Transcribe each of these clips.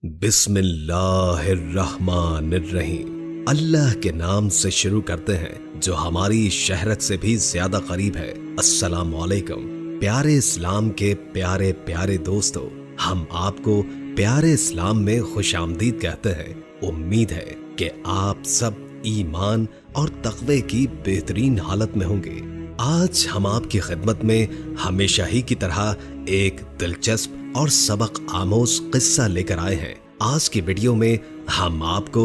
بسم اللہ الرحمن الرحیم۔ اللہ کے نام سے شروع کرتے ہیں جو ہماری شہرت سے بھی زیادہ قریب ہے۔ السلام علیکم پیارے اسلام کے پیارے پیارے دوستو، ہم آپ کو پیارے اسلام میں خوش آمدید کہتے ہیں۔ امید ہے کہ آپ سب ایمان اور تقوی کی بہترین حالت میں ہوں گے۔ آج ہم آپ کی خدمت میں ہمیشہ ہی کی طرح ایک دلچسپ اور سبق آموز قصہ لے کر آئے ہیں۔ آج کی ویڈیو میں ہم آپ کو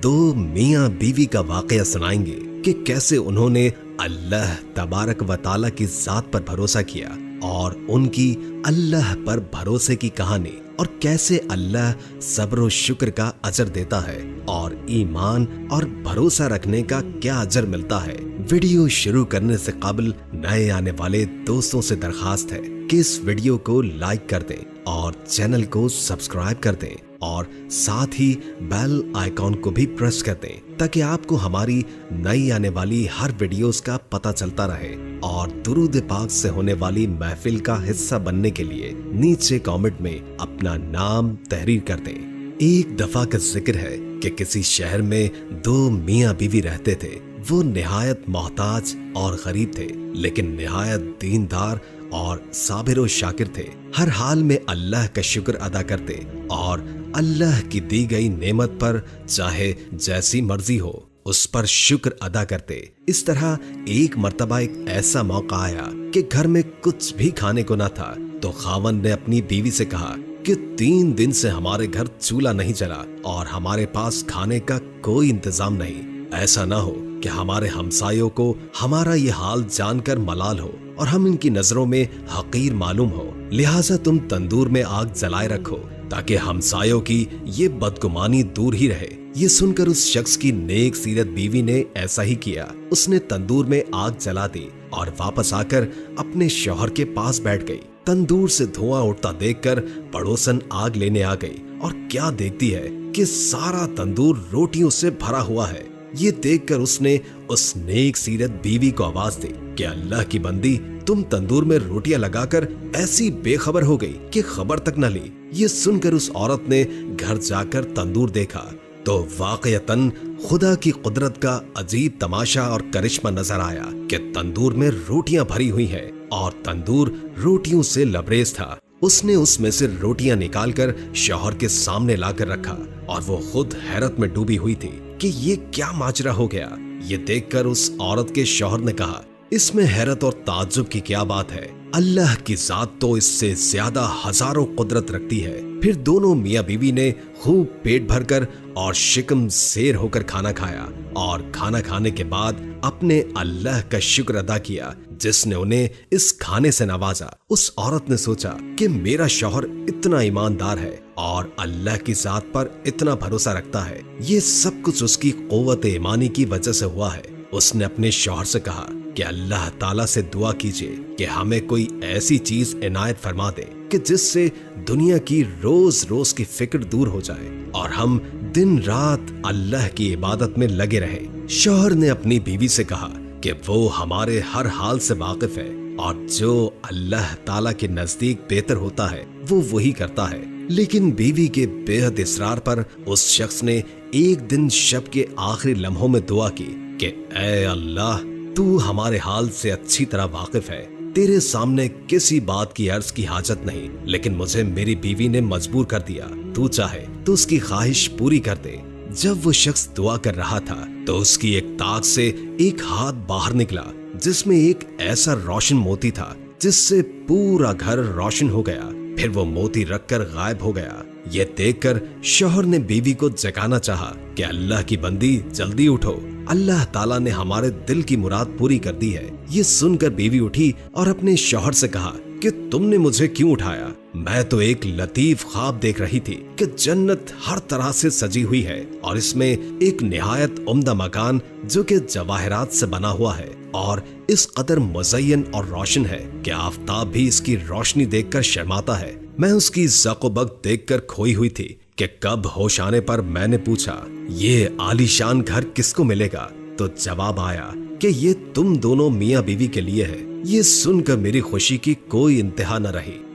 دو میاں بیوی کا واقعہ سنائیں گے کہ کیسے انہوں نے اللہ تبارک و تعالیٰ کی ذات پر بھروسہ کیا اور ان کی اللہ پر بھروسے کی کہانی، اور کیسے اللہ صبر و شکر کا اجر دیتا ہے اور ایمان اور بھروسہ رکھنے کا کیا اجر ملتا ہے۔ ویڈیو شروع کرنے سے قبل نئے آنے والے دوستوں سے درخواست ہے کہ اس ویڈیو کو لائک کر دیں اور چینل کو سبسکرائب کر دیں اور ساتھ ہی بیل آئیکن کو بھی پریس کر دیں تاکہ آپ کو ہماری نئی آنے والی ہر ویڈیوز کا پتہ چلتا رہے۔ اور درود پاک سے ہونے والی محفل کا حصہ بننے کے لیے نیچے کامنٹ میں اپنا نام تحریر کر دیں۔ ایک دفعہ کا ذکر ہے کہ کسی شہر میں دو میاں بیوی رہتے تھے۔ وہ نہایت محتاج اور غریب تھے، لیکن نہایت دیندار اور صابر و شاکر تھے۔ ہر حال میں اللہ کا شکر ادا کرتے اور اللہ کی دی گئی نعمت پر چاہے جیسی مرضی ہو اس پر شکر ادا کرتے۔ اس طرح ایک مرتبہ ایک ایسا موقع آیا کہ گھر میں کچھ بھی کھانے کو نہ تھا، تو خاوند نے اپنی بیوی سے کہا کہ 3 دن سے ہمارے گھر چولہا نہیں چلا اور ہمارے پاس کھانے کا کوئی انتظام نہیں۔ ایسا نہ ہو کہ ہمارے ہمسایوں کو ہمارا یہ حال جان کر ملال ہو اور ہم ان کی نظروں میں حقیر معلوم ہو، لہٰذا تم تندور میں آگ جلائے رکھو تاکہ ہمسایوں کی یہ بدگمانی دور ہی رہے۔ یہ سن کر اس شخص کی نیک سیرت بیوی نے ایسا ہی کیا۔ اس نے تندور میں آگ جلا دی اور واپس آ کر اپنے شوہر کے پاس بیٹھ گئی۔ تندور سے دھواں اٹھتا دیکھ کر پڑوسن آگ لینے آ گئی اور کیا دیکھتی ہے کہ سارا تندور روٹیوں سے بھرا ہوا ہے۔ یہ دیکھ کر اس نے اس نیک سیرت بیوی کو آواز دی کہ اللہ کی بندی، تم تندور میں روٹیاں لگا کر ایسی بے خبر ہو گئی کہ خبر تک نہ لی۔ یہ سن کر اس عورت نے گھر جا کر تندور دیکھا تو واقعتاً خدا کی قدرت کا عجیب تماشا اور کرشمہ نظر آیا کہ تندور میں روٹیاں بھری ہوئی ہیں اور تندور روٹیوں سے لبریز تھا۔ اس نے اس میں سے روٹیاں نکال کر شوہر کے سامنے لا کر رکھا اور وہ خود حیرت میں ڈوبی ہوئی تھی کہ یہ کیا ماجرا ہو گیا۔ یہ دیکھ کر اس عورت کے شوہر نے کہا، اس میں حیرت اور تعجب کی کیا بات ہے؟ اللہ کی ذات تو اس سے زیادہ ہزاروں قدرت رکھتی ہے۔ پھر دونوں میاں بیوی نے خوب پیٹ بھر کر اور شکم سیر ہو کر کھانا کھایا اور کھانا کھانے کے بعد اپنے اللہ کا شکر ادا کیا جس نے انہیں اس کھانے سے نوازا۔ اس عورت نے سوچا کہ میرا شوہر اتنا ایماندار ہے اور اللہ کی ذات پر اتنا بھروسہ رکھتا ہے، یہ سب کچھ اس کی قوت ایمانی کی وجہ سے ہوا ہے۔ اس نے اپنے شوہر سے کہا کہ اللہ تعالیٰ سے دعا کیجیے کہ ہمیں کوئی ایسی چیز عنایت فرما دے کہ جس سے دنیا کی روز روز کی فکر دور ہو جائے اور ہم دن رات اللہ کی عبادت میں لگے رہیں۔ شوہر نے اپنی بیوی سے کہا کہ وہ ہمارے ہر حال سے واقف ہے اور جو اللہ تعالیٰ کے نزدیک بہتر ہوتا ہے وہ وہی کرتا ہے۔ لیکن بیوی کے بے حد اصرار پر اس شخص نے ایک دن شب کے آخری لمحوں میں دعا کی کہ اے اللہ، تو ہمارے حال سے اچھی طرح واقف ہے، تیرے سامنے کسی بات کی عرض کی حاجت نہیں، لیکن مجھے میری بیوی نے مجبور کر دیا، تو چاہے تو اس کی خواہش پوری کر دے۔ جب وہ شخص دعا کر رہا تھا تو اس کی ایک طاق سے ایک ہاتھ باہر نکلا جس میں ایک ایسا روشن موتی تھا جس سے پورا گھر روشن ہو گیا۔ پھر وہ موتی رکھ کر غائب ہو گیا۔ یہ دیکھ کر شوہر نے بیوی کو جگانا چاہا کہ اللہ کی بندی جلدی اٹھو، اللہ تعالیٰ نے ہمارے دل کی مراد پوری کر دی ہے۔ یہ سن کر بیوی اٹھی اور اپنے شوہر سے کہا کہ تم نے مجھے کیوں اٹھایا؟ میں تو ایک لطیف خواب دیکھ رہی تھی کہ جنت ہر طرح سے سجی ہوئی ہے اور اس میں ایک نہایت عمدہ مکان جو کہ جواہرات سے بنا ہوا ہے اور اس قدر مزین اور روشن ہے کہ آفتاب بھی اس کی روشنی دیکھ کر شرماتا ہے۔ میں اس کی ذوق و بخت دیکھ کر کھوئی ہوئی تھی کہ کب ہوش آنے پر میں نے پوچھا، یہ عالیشان گھر کس کو ملے گا؟ تو جواب آیا کہ یہ تم دونوں میاں بیوی کے لیے ہے۔ یہ سن کر میری خوشی کی کوئی انتہا نہ رہی۔